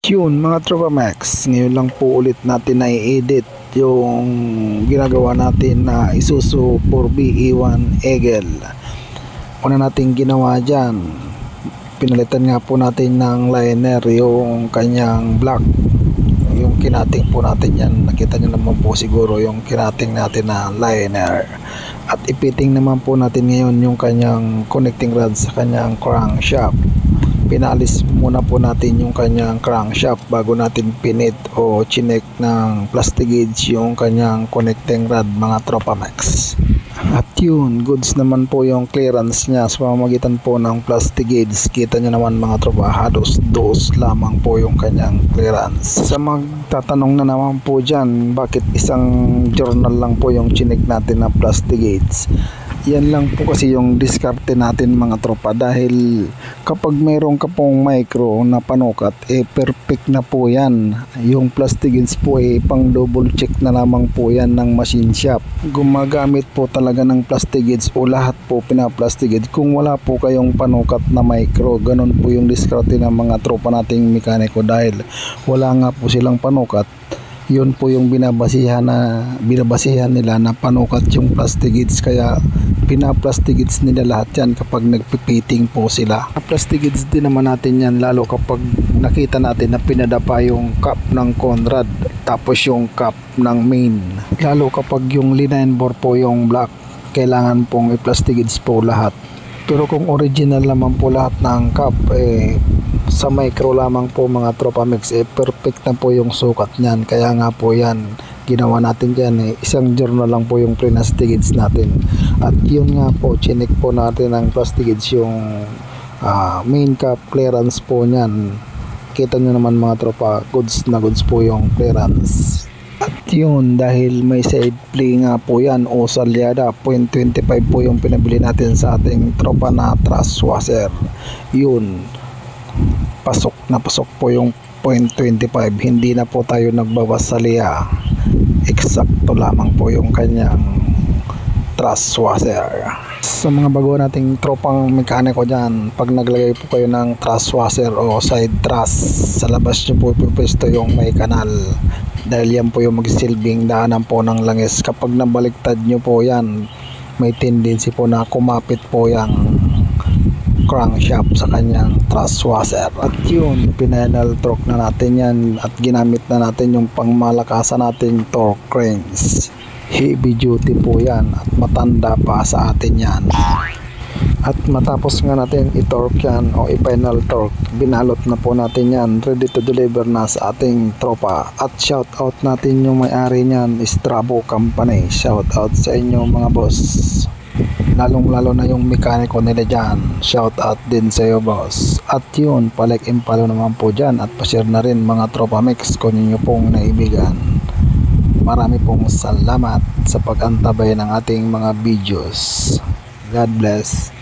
Yun mga Tropa Max, ngayon lang po ulit natin na i-edit yung ginagawa natin na Isuzu 4B E1 Eagle. Una natin ginawa dyan, pinalitan nga po natin ng liner yung kanyang black, yung kinating po natin yan. Nakita nyo naman po siguro yung kinating natin na liner. At ipiting naman po natin ngayon yung kanyang connecting rod sa kanyang crankshaft. Pinalis muna po natin yung kanyang crankshaft bago natin pinit o chinek ng plastic gauge yung kanyang connecting rod mga Tropa Max. At yun, goods naman po yung clearance niya sa pamamagitan po ng plastic gauge. Kita nyo naman mga Tropa, halos dos lamang po yung kanyang clearance. Sa magtatanong na naman po dyan, bakit isang journal lang po yung chinek natin na plastic gauge? Yan lang po kasi yung diskarte natin mga Tropa, dahil kapag mayroon ka pong micro na panukat, perfect na po yan. Yung plastic gauge po pang double check na lamang po yan ng machine shop. Gumagamit po talaga ng plastic gauge o lahat po pinaplastic gauge kung wala po kayong panukat na micro. Ganon po yung diskarte ng mga tropa nating mekaniko, dahil wala nga po silang panukat. Yun po yung binabasihan nila na panukat yung plastic gauge, kaya pinaplastic gauge nila lahat yan kapag nagpipiting po sila. Plastic gauge din naman natin yan lalo kapag nakita natin na pinadapa yung cap ng Conrad tapos yung cap ng main, lalo kapag yung line bore po yung black, kailangan pong i-plastic gauge po lahat. Pero kung original naman po lahat ng cap, sa micro lamang po mga Tropa Mix, perfect na po yung sukat niyan. Kaya nga po yan, ginawa natin dyan isang journal lang po yung plastic gauge natin. At yun nga po, chinek po natin ng plastic gauge yung main cap clearance po niyan. Kita nyo naman mga Tropa, goods na goods po yung clearance. At yun, dahil may side play nga po yan o salyada, 0.25 po yung pinabili natin sa ating tropa na truss washer. Yun, pasok na pasok po yung 0.25, hindi na po tayo nagbabasalya, eksakto lamang po yung kanyang truss washer. Sa mga bago nating tropang mekaniko dyan, pag naglagay po kayo ng truss washer o side truss, sa labas nyo po pwesto yung may kanal, dahil yan po yung magsilbing daanan po ng langis. Kapag nabaliktad nyo po yan, may tendency po na kumapit po yung crankshaft sa kanyang truss washer. At yun, pinedal torque na natin yan at ginamit na natin yung pangmalakasan nating torque cranes. Heavy duty po yan at matanda pa sa atin yan. At matapos nga natin i-torque yan o i-final torque, binalot na po natin yan, ready to deliver na sa ating tropa. At shout out natin yung may-ari niyan, Strabo Company. Shout out sa inyo mga boss, lalong lalo na yung mekaniko nila dyan. Shout out din sa iyo boss. At yun, palike and follow naman po dyan at pa-share na rin mga Tropa Mix kung ninyo pong naibigan. Marami pong salamat sa pag-antabay ng ating mga videos. God bless.